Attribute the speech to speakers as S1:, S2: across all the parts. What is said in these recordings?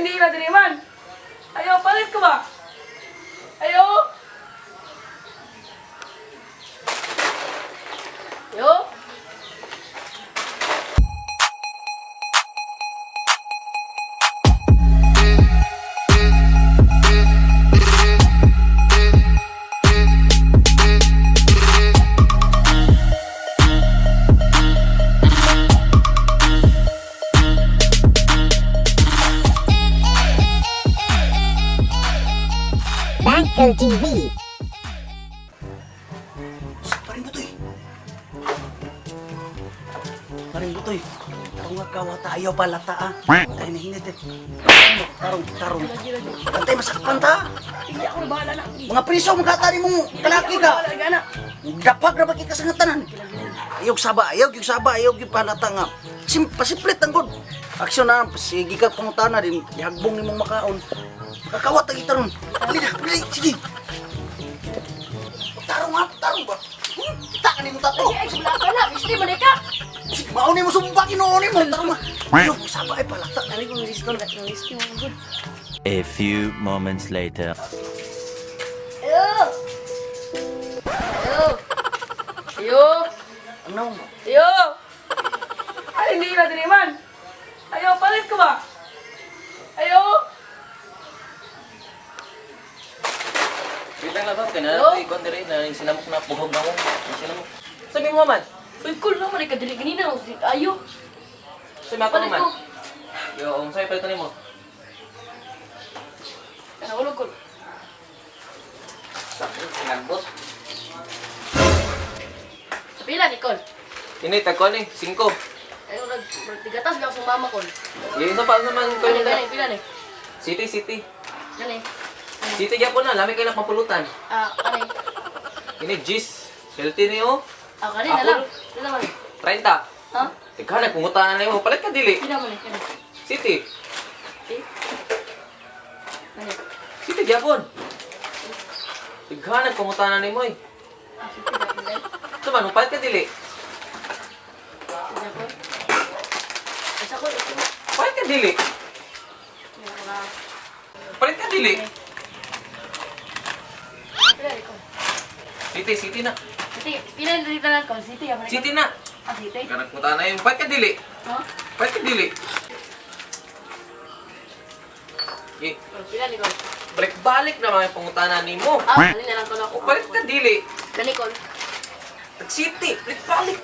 S1: hindi madiriman. Ayaw, palit ko ba? Ayaw. Ayaw.
S2: Banker TV.
S3: Paring Butoy. Paring Butoy. Tungag kawata ayaw palata ah. Tayo na hinit eh. Tarong. Kantay masakpan ta.
S1: Hindi ako bahala na.
S3: Mga priso magkatari mong kalaki ka.
S1: Bahala ka na.
S3: Gapag na bakit ka sa ngatanan. Ayaw yung saba, ayaw yung palata nga. Pasiplit ang good. Aksyon na, sige ka pangutana din. Ihagbong ni mong makaon. Kakawat ang itaron. Dali, sige. Tarong ba? Kita ka ni mo tato.
S1: Ay, wala ka na. Gusto mo ka.
S3: Mauni mo sumpa, kinuuni mo. Tarong nga. Ayaw, saba ay palata.
S1: Sabi ko, ng-risk mo. Good.
S4: A few moments later.
S1: Ayaw. Ayaw. Ayaw.
S3: Ano?
S1: Ayaw. Ay, hindi madiriman. Ayaw, palit ko ba? Ayaw.
S5: Wait lang lang ba?
S1: Hello?
S5: Kaya na ikon diri na sinamok na puhog na mo. Sinamok. Sabi mo man.
S1: Uy, cool naman. Ikadali ganina. Ayaw.
S5: Sabi ako
S1: Palit
S5: man.
S1: ko.
S5: Yo, sa'yo palitan mo.
S1: Nahulog ko.
S5: Sakit, sinambot.
S1: Sa pila, Nicole.
S5: Ini tagko ni 5.
S1: Ayaw, nagtigatas lang sa mama ko.
S5: Yung isa pa naman ko yung
S1: Gani, pila ni.
S5: City.
S1: Gani.
S5: City gyapon na, lami kay na papulutan.
S1: Gani.
S5: Ini Gis. Healthy niyo.
S1: Gani na lang. Pila man.
S5: 30.
S1: Ha?
S5: Ikaw na pungutan na mo. Palit ka dili.
S1: Pila man. Gani.
S5: City.
S1: Gani.
S5: City gyapon. Ikaw na pungutan na mo eh. Sama no palit ka dili. Palit ka dili. Palit ka dili. City na.
S1: Pila dito lang ko. City.
S5: City na.
S1: City.
S5: Kanak mo na yung palit ka dili.
S1: Ha?
S5: Palit ka dili. Okay.
S1: Pila ni ko.
S5: Balik na mga pangutanan ni mo.
S1: Gani na lang ko.
S5: O palit ka dili.
S1: Gani ko.
S5: City. Balik.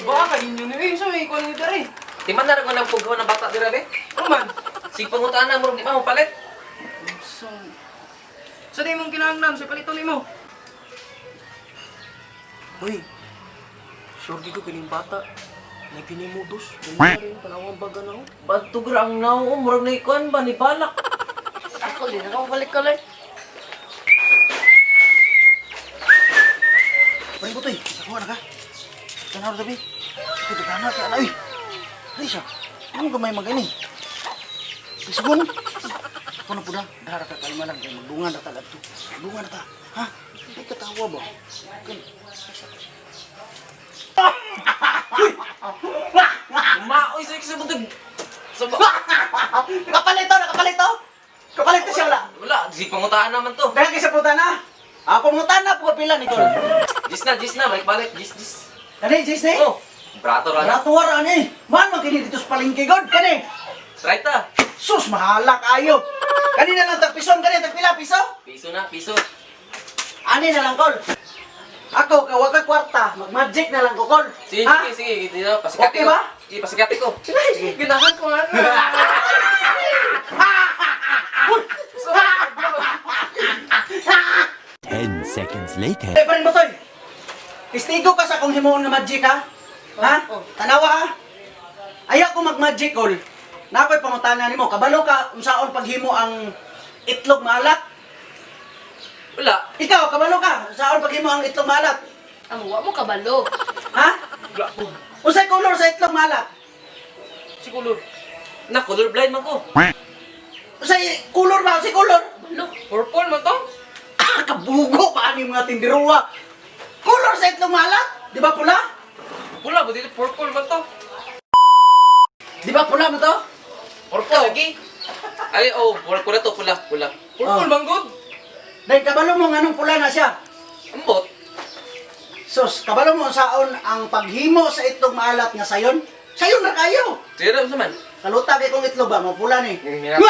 S6: Baka inyo na eh, so may ikaw nito rin.
S5: Timan na rin ko ng pughaw na bata dira be.
S6: Ano man?
S5: Sige pangutanan mo, di ba mo palit?
S6: So di mong kinahanglan, so palito ni mo.
S3: Uy, sure di ko kining bata. May pinimudus. May rin, panawang baga na ako.
S5: Ba't tugrang na ako? Murag na ikuan ba ni balak?
S1: Ako din. Ako balik ko lang.
S3: Paring Butoy, nakuha na ka. Tanaw na tabi. Ito, dagana ka na. Uy, ay siya. Ano ka may mag-ini? Isugon. Ako na po na. Dahara ka kalma lang. Magdungan na talaga ito. Magdungan na ta. Ha? Hindi ka tawa ba?
S5: Umaoy sa ikisabutag.
S3: Nakapalito! Kapalito siya wala.
S5: Wala, sige pangutanan naman to.
S3: Dahil kayo sa puta na. Pumunta na po pila, Nicole.
S5: Gis na, balik. Gis.
S3: Kani, Jis ni?
S5: Oh, brato ra na.
S3: Ratuwar ani. Man magkini dito sa palengke god. Kani.
S5: Right ta.
S3: Sus, mahala kayo. Kani na lang tagpison. Kani, tagpila, piso.
S5: Piso.
S3: Ani na lang, Kol. Ako, kawag ka kwarta. Mag-magic na lang ko, Kol.
S5: Sige. Dito,
S3: Okay
S5: pasikati ko.
S3: ba?
S5: Sige, pasikati ko.
S1: Ganahan ko nga.
S4: 10 seconds later.
S3: Hey, parin mo, Toy. Istigo ka sa kung himuon nga magic, ha? Ha? Tanawa, ha? Ayaw ko mag-magic, Kol. Na ako'y pangutanan nimo. Kabalo ka kung saan paghimo ang itlog maalat.
S5: Wala.
S3: Ikaw, kabalo ka kung saan paghimo ang itlog maalat.
S1: Ang huwa mo kabalo.
S3: Ha?
S5: Wala ko.
S3: Unsay color sa itlog maalat?
S5: Si kulor. Na, colorblind man ko.
S3: Unsay color ba? Unsay color?
S1: Balo.
S5: Purple man to.
S3: Kabugo pa ani mga tindiruwa. Color sa itlog maalat? Di ba pula?
S5: Pula ba dito? Purple man to.
S3: Di ba pula mo to?
S5: Purple lagi. Ay, oh, pula to, pula.
S6: Purple bang good?
S3: Dahil kabalo mo nga nung pula na siya.
S5: Ambot.
S3: Sus, kabalo mo saon ang paghimo sa itlog maalat nga sayon? Sayon na kayo!
S5: Sige daw, saman.
S3: Kaluta kay kong itlog ba, mapula ni.
S5: Hirap.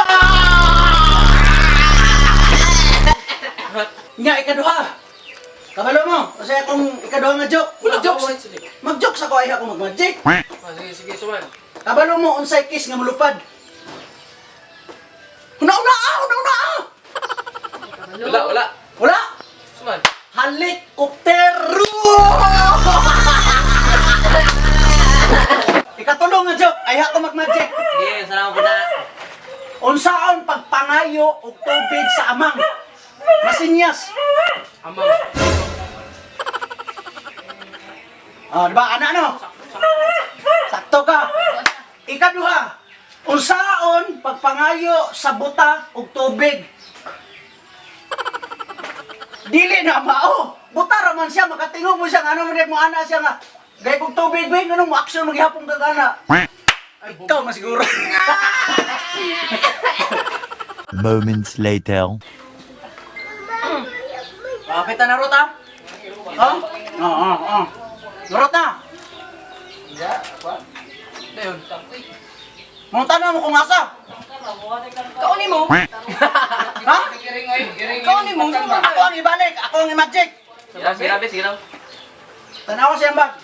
S3: Nya, ikaduha! Kabalo mo, kasi akong ikaduha nga joke.
S5: Mag-jokes.
S3: Mag-joke sa ko ay ako mag-magic.
S5: Sige, saman.
S3: Kabalo mo, unsay kiss nga mulupad. Una-una ah! Una-una ah!
S5: Wala.
S3: Wala!
S5: Saman.
S3: Helikoptero! Ikatulong nga joke, ay ako mag-magic.
S5: Sige, salamat po na.
S3: Unsaon pagpangayo og tubig sa amang? Masinyas.
S6: Amang.
S3: Diba? Ano? Sakto ka. Ikaduha. Unsaon pagpangayo sa buta og tubig? Dili na mao. Buta raman siya, makatingog mo siya, ano mo ana siya nga. Gay kog tubig, bay, anong action maghihapon ka gana? Ikaw na siguro.
S4: Moments later.
S3: Kapit na Ruta? Ha? Oo. Ruta?
S6: Dayon.
S3: Munta na mo kung asa.
S6: Kaunin mo.
S3: Ha?
S6: Kaunin mo.
S3: Ako ang ibalik. Ako ang i-magic.
S5: Sige lang.
S3: Tanaw ko siyang bag.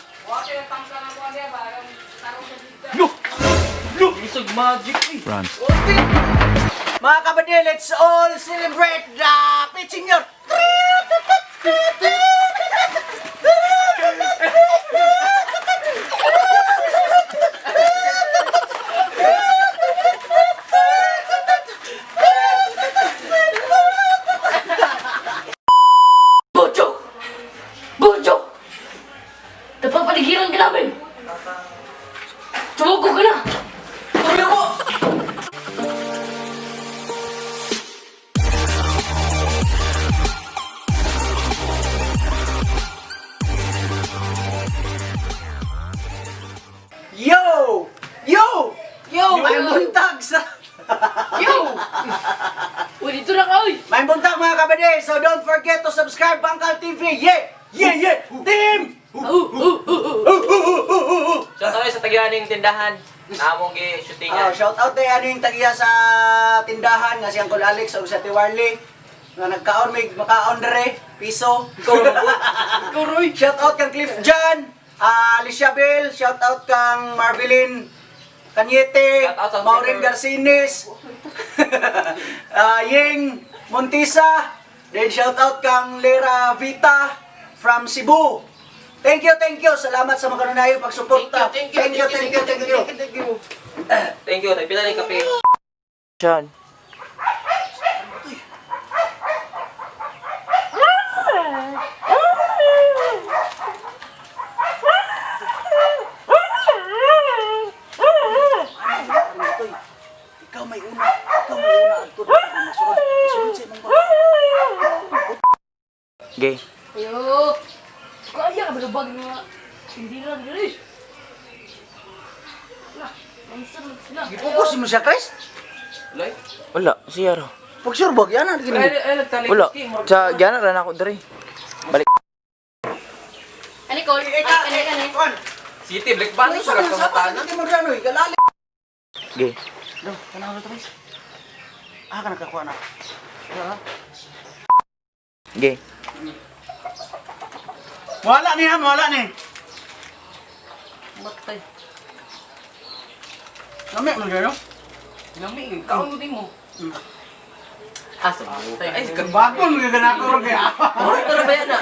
S5: Isog magic eh.
S4: Run.
S3: Mga kabady, let's all celebrate the pitching yard.
S1: Bojo! Napapaligiran ka namin! Tumugo ka na! Tumugo!
S3: Yo! Yo!
S6: Yo!
S3: May buntag sa...
S6: Yo!
S1: Uy, dito na ka, uy!
S3: May buntag mga kabady, so don't forget to subscribe Bangkal TV. Yeah! Team!
S5: Shout out sa tagianing tindahan. Namong gi-shootingan.
S3: Shout out tayo ano yung tagiya sa tindahan nga si Uncle Alex o sa Tiwarli nga nagkaon may makaon dere piso.
S6: Kuroy.
S3: Shout out kang Cliff Jan, Alicia Bell, shout out kang Marvelin Cañete,
S5: Shout out sa
S3: Maureen
S5: Twitter.
S3: Garcines, Ying Montisa, then shout out kang Lera Vita from Cebu. Thank you. Salamat sa mga kanunayong pagsuporta.
S5: Thank you. Thank you. Pila ni kape.
S6: Chan.
S3: Ikaw may una at tudot ang masunod. Masunod sa imong bag.
S6: Gay.
S1: Ayo! Kaya ka balubag nga. Hindi lang diri. Lah, mansan sila.
S3: Gipokus mo siya, Chris?
S6: Wala, siya ro.
S3: Pag sure bag, yan ang gini.
S6: Wala. Sa gana ran ako diri. Balik.
S1: Ani ko? Ani.
S5: City Black Band sa kamatanan.
S3: Hindi mo dyan, oy. Galali.
S6: Gay.
S3: No, tanaw na ito, Chris. Ka nakakuha na.
S6: Gay.
S3: Wala ni.
S1: Matay.
S3: Lami mo dyan, no?
S6: Lami, kaon mo din mo.
S5: Asa mo? Ay,
S3: Bakon, gaganako rin kaya.
S5: Ito na ba yan na?